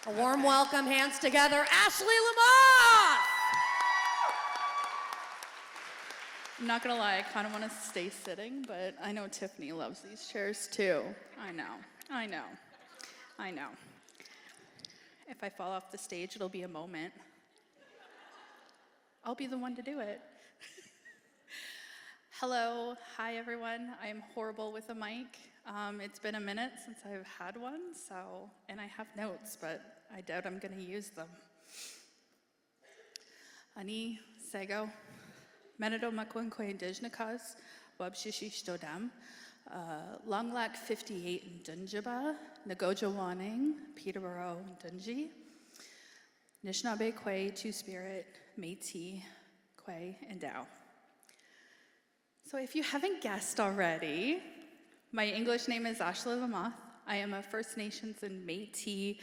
A warm welcome, hands together, Ashley Lamothe! I'm not gonna lie, I kind of want to stay sitting, but I know Tiffany loves these chairs too. I know. If I fall off the stage, it'll be a moment. I'll be the one to do it. Hello, hi everyone. I am horrible with a mic. It's been a minute since I've had one, and I have notes, but I doubt I'm gonna use them. Ani, Sego, Menado Makwankwe Indigenous, Wabshishi Stodam, Longlak 58 in Dunjaba, Nagoja Waning, Peterborough, Dunji, Nishnabé Kwe, Two Spirit, Métis, Kwe, and Dao. So if you haven't guessed already, my English name is Ashley Lamothe. I am a First Nations and Métis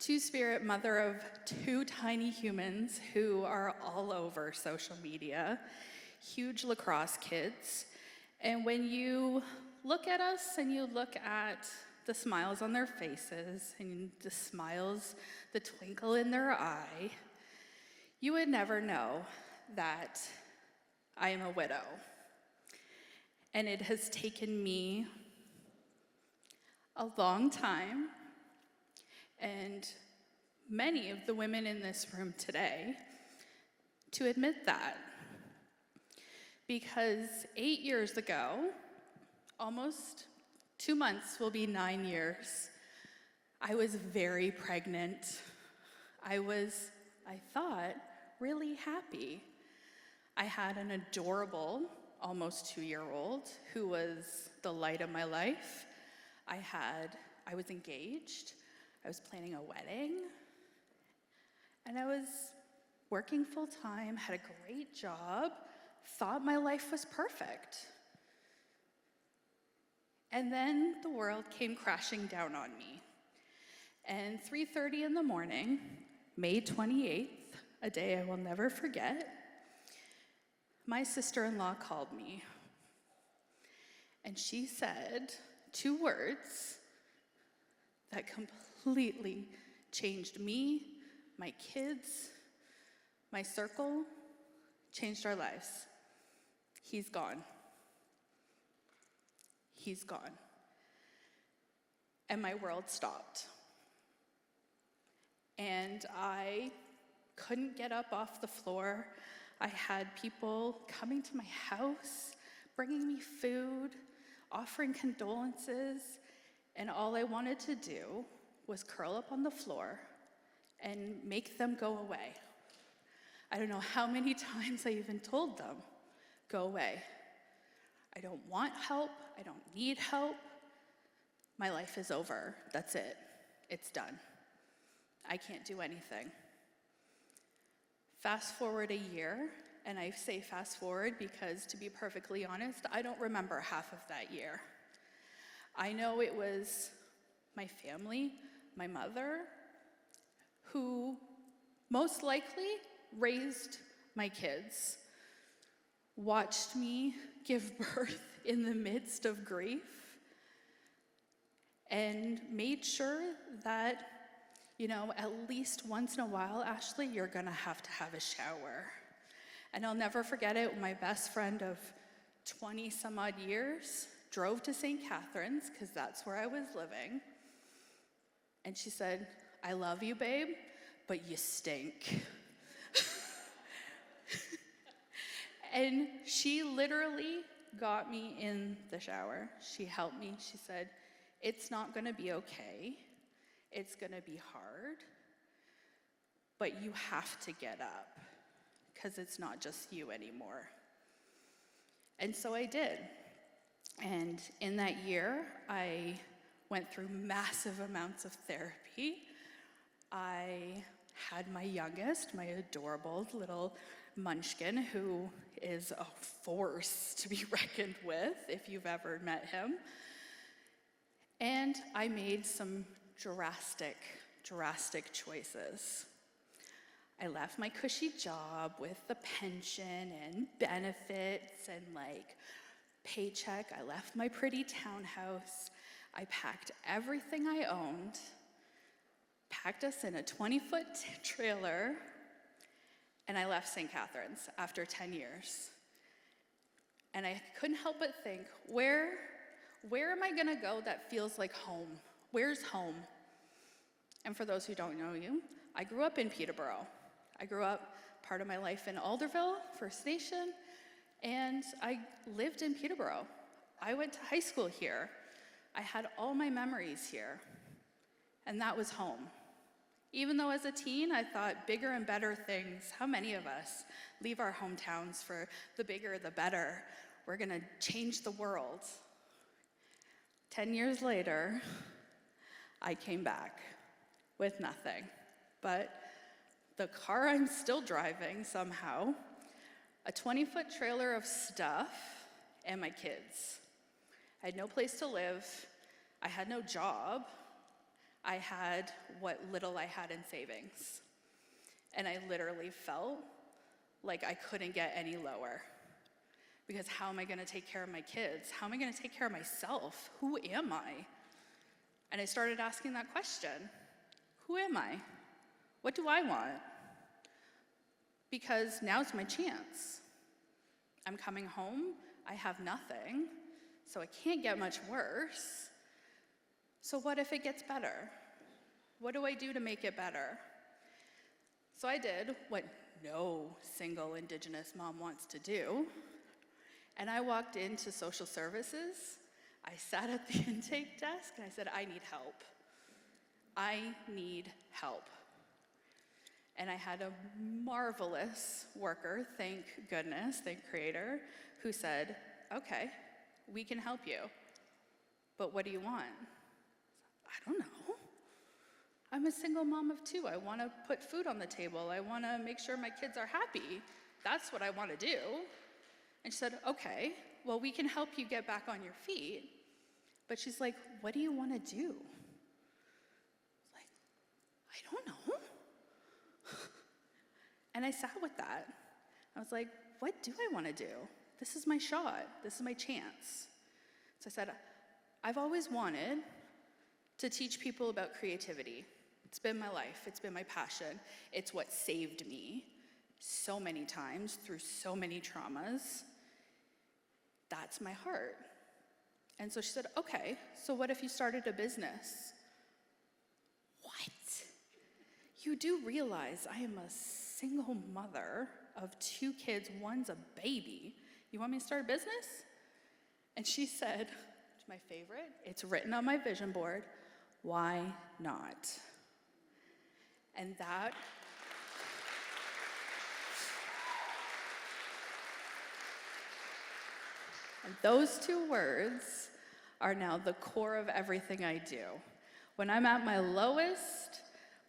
Two-Spirit mother of two tiny humans who are all over social media, huge lacrosse kids. And when you look at us and you look at the smiles on their faces and the smiles, the twinkle in their eye, you would never know that I am a widow. And it has taken me a long time, and many of the women in this room today, to admit that. Because 8 years ago, almost 2 months will be 9 years, I was very pregnant. I thought, really happy. I had an adorable, almost 2-year-old, who was the light of my life. I was engaged, I was planning a wedding, and I was working full-time, had a great job, thought my life was perfect. And then the world came crashing down on me. And 3:30 in the morning, May 28th, a day I will never forget, my sister-in-law called me. And she said 2 words that completely changed me, my kids, my circle, changed our lives. He's gone. He's gone. And my world stopped. And I couldn't get up off the floor. I had people coming to my house, bringing me food, offering condolences, and all I wanted to do was curl up on the floor and make them go away. I don't know how many times I even told them, go away. I don't want help, I don't need help. My life is over, that's it, it's done. I can't do anything. Fast forward a year, and I say fast forward because, to be perfectly honest, I don't remember half of that year. I know it was my family, my mother, who most likely raised my kids, watched me give birth in the midst of grief, and made sure that, at least once in a while, Ashley, you're gonna have a shower. And I'll never forget it, my best friend of 20 some odd years drove to St. Catharines, because that's where I was living. And she said, I love you, babe, but you stink. And she literally got me in the shower. She helped me. She said, it's not gonna be okay. It's gonna be hard, but you have to get up, because it's not just you anymore. And so I did. And in that year, I went through massive amounts of therapy. I had my youngest, my adorable little munchkin, who is a force to be reckoned with if you've ever met him. And I made some drastic choices. I left my cushy job with the pension and benefits and paycheck. I left my pretty townhouse. I packed everything I owned, packed us in a 20-foot trailer, and I left St. Catharines after 10 years. And I couldn't help but think, where am I gonna go that feels like home? Where's home? And for those who don't know you, I grew up in Peterborough. I grew up part of my life in Alderville, First Nation, and I lived in Peterborough. I went to high school here. I had all my memories here, and that was home. Even though as a teen, I thought bigger and better things. How many of us leave our hometowns for the bigger, the better? We're gonna change the world. 10 years later, I came back with nothing but the car I'm still driving somehow, a 20-foot trailer of stuff, and my kids. I had no place to live. I had no job. I had what little I had in savings. And I literally felt like I couldn't get any lower. Because how am I gonna take care of my kids? How am I gonna take care of myself? Who am I? And I started asking that question. Who am I? What do I want? Because now's my chance. I'm coming home, I have nothing, so it can't get much worse. So what if it gets better? What do I do to make it better? So I did what no single Indigenous mom wants to do, and I walked into social services. I sat at the intake desk and I said, I need help. I need help. And I had a marvelous worker, thank goodness, thank Creator, who said, okay, we can help you, but what do you want? I don't know. I'm a single mom of 2. I want to put food on the table. I want to make sure my kids are happy. That's what I want to do. And she said, okay, well, we can help you get back on your feet. But she's like, what do you want to do? Like, I don't know. And I sat with that. I was like, what do I want to do? This is my shot. This is my chance. So I said, I've always wanted to teach people about creativity. It's been my life. It's been my passion. It's what saved me so many times through so many traumas. That's my heart. And so she said, okay, so what if you started a business? What? You do realize I am a single mother of 2 kids, one's a baby. You want me to start a business? And she said, it's my favorite, it's written on my vision board, why not? And that and those 2 words are now the core of everything I do. When I'm at my lowest,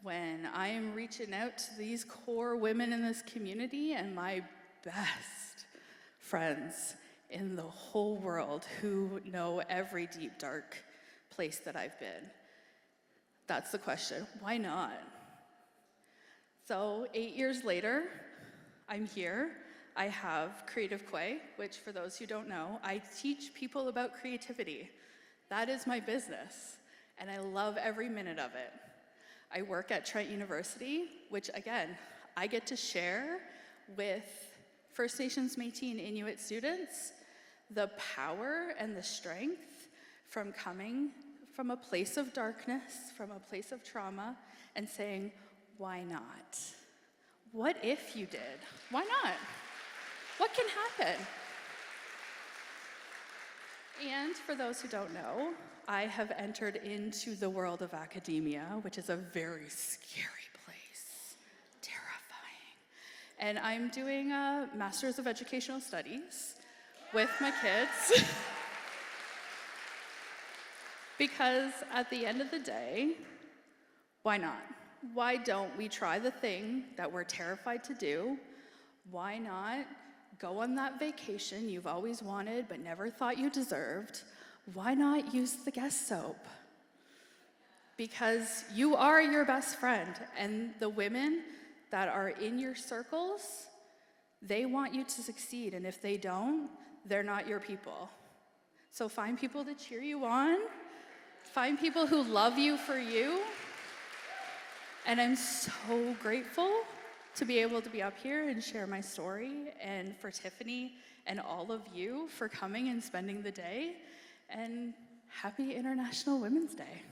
when I am reaching out to these core women in this community and my best friends in the whole world who know every deep, dark place that I've been, that's the question, why not? So 8 years later, I'm here. I have Creative Quay, which for those who don't know, I teach people about creativity. That is my business, and I love every minute of it. I work at Trent University, which again, I get to share with First Nations, Métis, and Inuit students the power and the strength from coming from a place of darkness, from a place of trauma, and saying, why not? What if you did? Why not? What can happen? And for those who don't know, I have entered into the world of academia, which is a very scary place, terrifying. And I'm doing a Master's of Educational Studies with my kids. Because at the end of the day, why not? Why don't we try the thing that we're terrified to do? Why not go on that vacation you've always wanted but never thought you deserved? Why not use the Guest soap? Because you are your best friend, and the women that are in your circles, they want you to succeed, and if they don't, they're not your people. So find people to cheer you on, find people who love you for you, And I'm so grateful to be able to be up here and share my story, and for Tiffany and all of you for coming and spending the day. And happy International Women's Day.